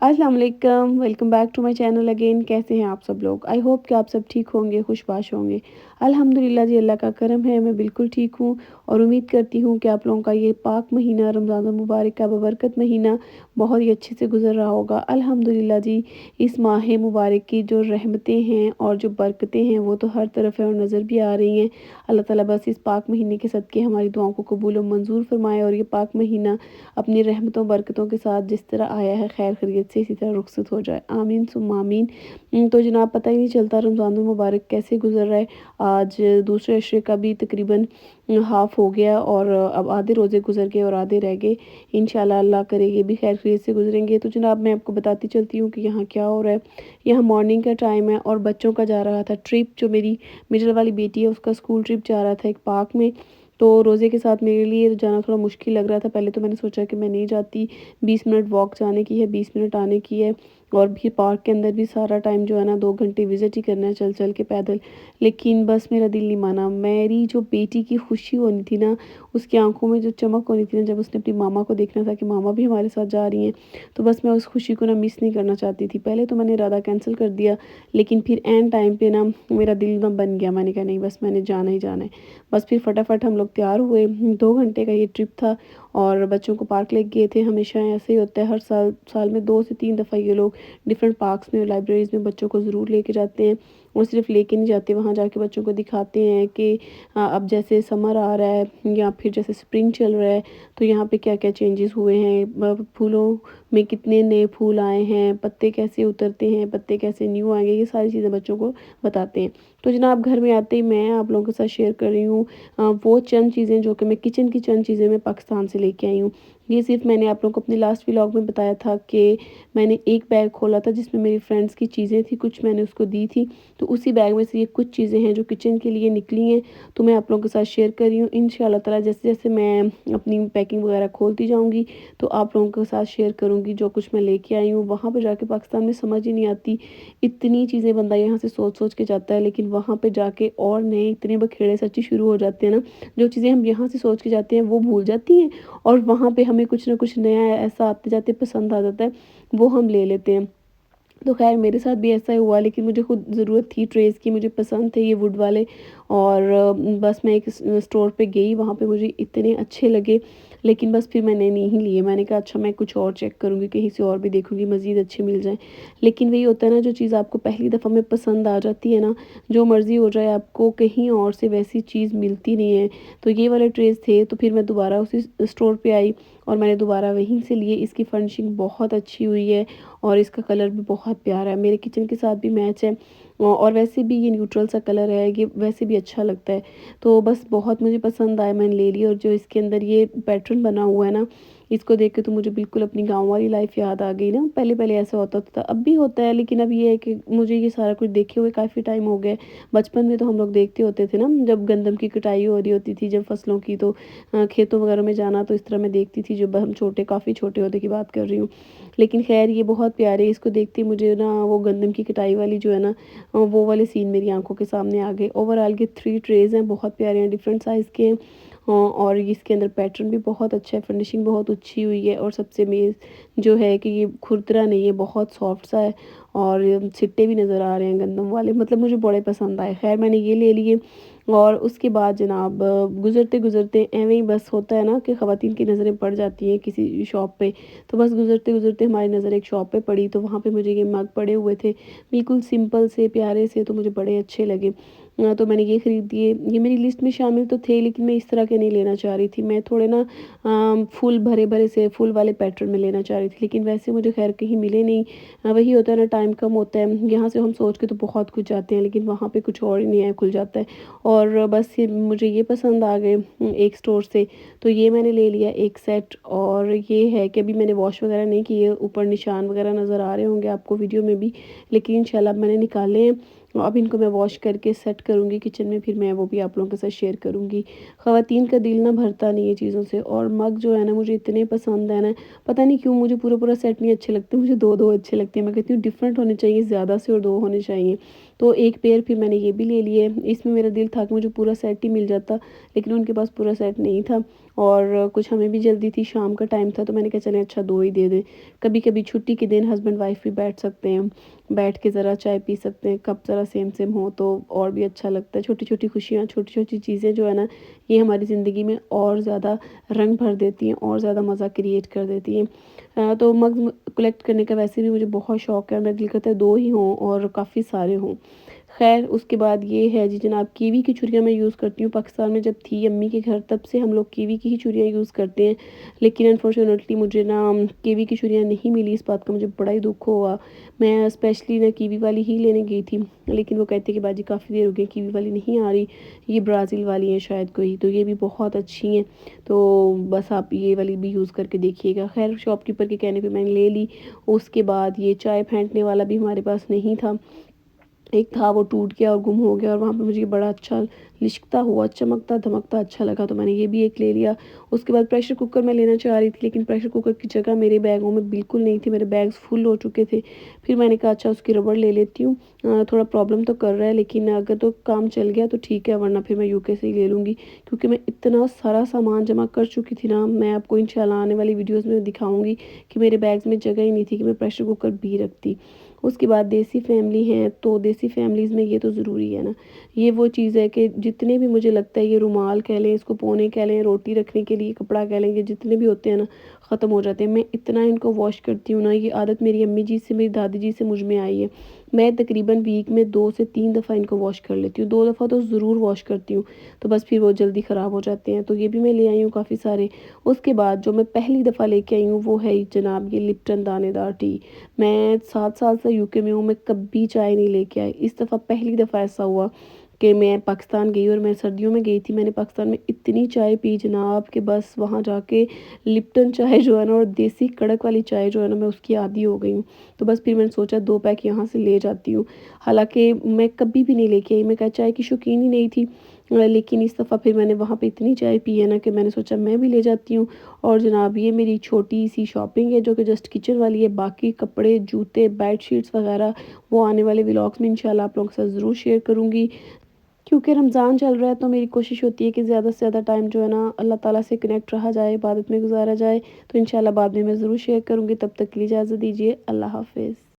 अस्सलाम वालेकुम, welcome back to my channel again. कैसे हैं आप सब लोग? आई होप कि आप सब ठीक होंगे, खुशबाश होंगे। अल्हम्दुलिल्लाह जी, अल्लाह का करम है, मैं बिल्कुल ठीक हूँ और उम्मीद करती हूँ कि आप लोगों का ये पाक महीना रमज़ान मुबारक का बबरकत महीना बहुत ही अच्छे से गुज़र रहा होगा। अल्हम्दुलिल्लाह जी, इस माह मुबारक की जो रहमतें हैं और जो बरकतें हैं वो तो हर तरफ है और नज़र भी आ रही हैं। अल्लाह ताला बस इस पाक महीने के सदक़े हमारी दुआओं को कबूल और मंजूर फरमाए और ये पाक महीना अपनी रहमतों बरकतों के साथ जिस तरह आया है खैर खैरियत से इसी तरह रुखसत हो जाए, आमीन सुम्मा आमीन। तो जनाब पता ही नहीं चलता रमज़ानुल मुबारक कैसे गुज़र रहा है। आज दूसरे अशरे का भी तकरीबन हाफ़ हो गया और अब आधे रोज़े गुज़र गए और आधे रह गए। इंशाल्लाह अल्लाह करे ये भी खैर खैरियत से गुज़रेंगे। तो जनाब मैं आपको बताती चलती हूँ कि यहाँ क्या हो रहा है। यहाँ मॉर्निंग का टाइम है और बच्चों का जा रहा था ट्रिप। जो मेरी मिडल वाली बेटी है उसका स्कूल ट्रिप जा रहा था एक पार्क में। तो रोज़े के साथ मेरे लिए जाना थोड़ा मुश्किल लग रहा था। पहले तो मैंने सोचा कि मैं नहीं जाती, 20 मिनट वॉक जाने की है, 20 मिनट आने की है और भी पार्क के अंदर भी सारा टाइम जो है ना 2 घंटे विज़िट ही करना है चल-चल के पैदल। लेकिन बस मेरा दिल नहीं माना। मेरी जो बेटी की खुशी होनी थी ना, उसकी आँखों में जो चमक होनी थी ना जब उसने अपनी मामा को देखना था कि मामा भी हमारे साथ जा रही हैं, तो बस मैं उस खुशी को ना मिस नहीं करना चाहती थी। पहले तो मैंने इरादा कैंसल कर दिया, लेकिन फिर ऐन टाइम पे ना मेरा दिल ना बन गया। मैंने कहा नहीं बस मैंने जाना ही जाना है। बस फिर फटाफट हम लोग तैयार हुए। 2 घंटे का ये ट्रिप था और बच्चों को पार्क लेके गए थे। हमेशा ऐसे ही होता है, हर साल साल में 2 से 3 दफ़ा ये लोग डिफरेंट पार्क्स में और लाइब्रेरीज़ में बच्चों को ज़रूर लेके जाते हैं। और सिर्फ लेके नहीं जाते, वहाँ जाके बच्चों को दिखाते हैं कि अब जैसे समर आ रहा है या फिर जैसे स्प्रिंग चल रहा है तो यहाँ पे क्या-क्या चेंजेस हुए हैं। फूलों में कितने नए फूल आए हैं, पत्ते कैसे उतरते हैं, पत्ते कैसे न्यू आएँगे, ये सारी चीज़ें बच्चों को बताते हैं। तो जनाब घर में आते ही मैं आप लोगों के साथ शेयर कर रही हूँ वो चंद चीज़ें जो कि मैं किचन की चंद चीज़ें मैं पाकिस्तान से लेके आई हूँ। ये सिर्फ मैंने आप लोगों को अपने लास्ट व्लॉग में बताया था कि मैंने एक बैग खोला था जिसमें मेरी फ्रेंड्स की चीज़ें थी, कुछ मैंने उसको दी थी। तो उसी बैग में से ये कुछ चीज़ें हैं जो किचन के लिए निकली हैं, तो मैं आप लोगों के साथ शेयर कर रही हूँ। इंशाअल्लाह ताला जैसे-जैसे मैं अपनी पैकिंग वगैरह खोलती जाऊँगी, तो आप लोगों के साथ शेयर करूँगी जो कुछ मैं लेके आई हूँ। वहाँ पे जाके पाकिस्तान में समझ ही नहीं आती, इतनी चीज़ें बंदा यहाँ से सोच-सोच के जाता है, लेकिन वहाँ पे जाके और नए इतने बखेड़े सच्ची शुरू हो जाते हैं ना, जो चीज़ें हम यहाँ से सोच के जाते हैं वो भूल जाती हैं और वहाँ पे हमें कुछ ना कुछ नया ऐसा आते-जाते पसंद आ जाता है, वो हम ले लेते हैं। तो ख़ैर मेरे साथ भी ऐसा ही हुआ, लेकिन मुझे खुद ज़रूरत थी ट्रेस की, मुझे पसंद थे ये वुड वाले और बस मैं एक स्टोर पे गई, वहाँ पे मुझे इतने अच्छे लगे, लेकिन बस फिर मैंने नहीं लिए। मैंने कहा अच्छा मैं कुछ और चेक करूँगी, कहीं से और भी देखूँगी मज़ीद अच्छे मिल जाएँ। लेकिन वही होता है ना, जो चीज़ आपको पहली दफ़ा में पसंद आ जाती है ना, जो मर्ज़ी हो जाए आपको कहीं और से वैसी चीज़ मिलती नहीं है। तो ये वाले ट्रेस थे, तो फिर मैं दोबारा उसी स्टोर पे आई और मैंने दोबारा वहीं से लिए। इसकी फिनिशिंग बहुत अच्छी हुई है और इसका कलर भी बहुत प्यारा है, मेरे किचन के साथ भी मैच है और वैसे भी ये न्यूट्रल सा कलर है, ये वैसे भी अच्छा लगता है। तो बस बहुत मुझे पसंद आया, मैंने ले लिया और जो इसके अंदर ये पैटर्न बना हुआ है ना, इसको देख के तो मुझे बिल्कुल अपनी गाँव वाली लाइफ़ याद आ गई ना। पहले-पहले ऐसा होता था, अब भी होता है, लेकिन अब ये है कि मुझे ये सारा कुछ देखे हुए काफ़ी टाइम हो गया है। बचपन में तो हम लोग देखते होते थे ना, जब गंदम की कटाई हो रही होती थी, जब फसलों की, तो खेतों वगैरह में जाना तो इस तरह मैं देखती थी जब हम छोटे, काफ़ी छोटे होते की बात कर रही हूँ। लेकिन ख़ैर ये बहुत प्यारे, इसको देखते ही मुझे ना वो गंदम की कटाई वाली जो है ना वो वाले सीन मेरी आँखों के सामने आ गए। ओवरऑल ये 3 ट्रेज़ हैं, बहुत प्यारे हैं, डिफरेंट साइज़ के हैं और इसके अंदर पैटर्न भी बहुत अच्छा है, फिनिशिंग बहुत अच्छी हुई है और सबसे मेन जो है कि ये खुरदरा नहीं है, बहुत सॉफ्ट सा है और छिट्टे भी नज़र आ रहे हैं गंदम वाले, मतलब मुझे बड़े पसंद आए। ख़ैर मैंने ये ले लिए और उसके बाद जनाब गुज़रते-गुज़रते एवें ही बस होता है ना कि ख़वातीन की नज़रें पड़ जाती हैं किसी शॉप पे, तो बस गुज़रते-गुज़रते हमारी नज़र एक शॉप पे पड़ी, तो वहाँ पे मुझे ये मग पड़े हुए थे, बिल्कुल सिंपल से, प्यारे से, तो मुझे बड़े अच्छे लगे। तो मैंने ये ख़रीद दिए। ये मेरी लिस्ट में शामिल तो थे, लेकिन मैं इस तरह के नहीं लेना चाह रही थी। मैं थोड़े ना फूल भरे-भरे से फूल वाले पैटर्न में लेना चाह रही थी, लेकिन वैसे मुझे ख़ैर कहीं मिले नहीं। वही होता है ना, टाइम कम होता है, यहाँ से हम सोच के तो बहुत कुछ जाते हैं, लेकिन वहाँ पे कुछ और ही नया खुल जाता है और बस ये मुझे ये पसंद आ गए एक स्टोर से, तो ये मैंने ले लिया एक सेट। और ये है कि अभी मैंने वॉश वगैरह नहीं किए, ऊपर निशान वगैरह नज़र आ रहे होंगे आपको वीडियो में भी, लेकिन इंशाल्लाह मैंने निकाले हैं। अब इनको मैं वॉश करके सेट करूँगी किचन में, फिर मैं वो भी आप लोगों के साथ शेयर करूँगी। ख़वातीन का दिल ना भरता नहीं है चीज़ों से, और मग जो है ना मुझे इतने पसंद है ना, पता नहीं क्यों मुझे पूरा-पूरा सेट नहीं अच्छे लगते, मुझे 2-2 अच्छे लगते हैं। मैं कहती हूँ डिफरेंट होने चाहिए ज़्यादा से और 2 होने चाहिए। तो एक पेयर फिर मैंने ये भी ले लिए। इसमें मेरा दिल था कि मुझे पूरा सेट ही मिल जाता, लेकिन उनके पास पूरा सेट नहीं था اور کچھ ہمیں بھی جلدی تھی، شام کا ٹائم تھا، تو میں نے کہا چلیں اچھا 2 ہی دے دیں۔ کبھی کبھی چھٹی کے دن ہسبینڈ وائف بھی بیٹھ سکتے ہیں، بیٹھ کے ذرا چائے پی سکتے ہیں، کپ ذرا سیم سیم ہو تو اور بھی اچھا لگتا ہے۔ چھوٹی چھوٹی خوشیاں، چھوٹی چھوٹی چیزیں جو ہے نا، یہ ہماری زندگی میں اور زیادہ رنگ بھر دیتی ہیں اور زیادہ مزہ کریٹ کر دیتی ہیں۔ تو مگز کلیکٹ کرنے کا ویسے بھی مجھے بہت شوق ہے، میرا دل کرتا ہے 2 ہی ہوں اور کافی سارے ہوں۔ خیر اس کے بعد یہ ہے جی جناب، کیوی کی چھریاں میں یوز کرتی ہوں۔ پاکستان میں جب تھی امی کے گھر تب سے ہم لوگ کیوی کی ہی چھریاں یوز کرتے ہیں، لیکن انفارچونیٹلی مجھے نا کیوی کی چھریاں نہیں ملی، اس بات کا مجھے بڑا ہی دکھ ہوا۔ میں اسپیشلی نا کیوی والی ہی لینے گئی تھی، لیکن وہ کہتے کہ باجی کافی دیر ہو گئی کیوی والی نہیں آ رہی، یہ برازیل والی ہیں شاید کوئی، تو یہ بھی بہت اچھی ہیں، تو بس آپ یہ والی بھی یوز کر کے دیکھیے گا۔ خیر شاپ کیپر کے کہنے پہ میں نے لے لی۔ اس کے بعد یہ چائے پھینٹنے والا بھی ہمارے پاس نہیں تھا، ایک تھا وہ ٹوٹ گیا اور گم ہو گیا، اور وہاں پہ مجھے بڑا اچھا لشکتا ہوا، چمکتا دھمکتا اچھا لگا، تو میں نے یہ بھی ایک لے لیا۔ اس کے بعد پریشر کوکر میں لینا چاہ رہی تھی، لیکن پریشر کوکر کی جگہ میرے بیگوں میں بالکل نہیں تھی، میرے بیگز فل ہو چکے تھے۔ پھر میں نے کہا اچھا اس کی ربڑ لے لیتی ہوں، تھوڑا پرابلم تو کر رہا ہے، لیکن اگر تو کام چل گیا تو ٹھیک ہے، ورنہ پھر میں UK سے ہی لے لوں گی، کیونکہ میں اتنا سارا سامان جمع کر چکی تھی نا۔ میں آپ کو انشاءاللہ آنے والی ویڈیوز میں دکھاؤں گی کہ میرے بیگز میں جگہ ہی نہیں تھی کہ میں پریشر کوکر بھی رکھتی۔ اس کے بعد دیسی فیملی ہیں، تو دیسی فیملیز میں یہ تو ضروری ہے نا، یہ وہ چیز ہے کہ جتنے بھی مجھے لگتا ہے یہ رومال کہہ لیں، اس کو پونے کہہ لیں، روٹی رکھنے کے لیے کپڑا کہہ لیں، یہ جتنے بھی ہوتے ہیں نا ختم ہو جاتے ہیں۔ میں اتنا ان کو واش کرتی ہوں نا، یہ عادت میری امی جی سے، میری دادی جی سے مجھ میں آئی ہے۔ میں تقریباً ویک میں 2 سے 3 دفعہ ان کو واش کر لیتی ہوں، 2 دفعہ تو ضرور واش کرتی ہوں، تو بس پھر وہ جلدی خراب ہو جاتے ہیں، تو یہ بھی میں لے آئی ہوں کافی سارے۔ اس کے بعد جو میں پہلی دفعہ لے کے آئی ہوں وہ ہے جناب یہ لپٹن دانے دار ٹی۔ میں 7 سال سے UK میں ہوں، میں کبھی چائے نہیں لے کے آئی، اس دفعہ پہلی دفعہ ایسا ہوا کہ میں پاکستان گئی اور میں سردیوں میں گئی تھی، میں نے پاکستان میں اتنی چائے پی جناب کہ بس وہاں جا کے لپٹن چائے جو ہے نا اور دیسی کڑک والی چائے جو ہے نا، میں اس کی عادی ہو گئی ہوں، تو بس پھر میں نے سوچا 2 پیک یہاں سے لے جاتی ہوں۔ حالانکہ میں کبھی بھی نہیں لے کے آئی، میں کہا چائے کی شوقین ہی نہیں تھی، لیکن اس دفعہ پھر میں نے وہاں پہ اتنی چائے پی ہے نا کہ میں نے سوچا میں بھی لے جاتی ہوں۔ اور جناب یہ میری چھوٹی سی شاپنگ ہے جو کہ جسٹ کچن والی ہے، باقی کپڑے، جوتے، بیڈ شیٹس وغیرہ وہ آنے والے ولاگس میں انشاءاللہ آپ لوگوں کے ساتھ ضرور شیئر کروں گی، کیونکہ رمضان چل رہا ہے تو میری کوشش ہوتی ہے کہ زیادہ سے زیادہ ٹائم جو ہے نا اللہ تعالیٰ سے کنیکٹ رہا جائے، عبادت میں گزارا جائے، تو انشاءاللہ بعد میں ضرور شیئر کروں گی۔ تب تک کے لیے اجازت دیجیے، اللہ حافظ۔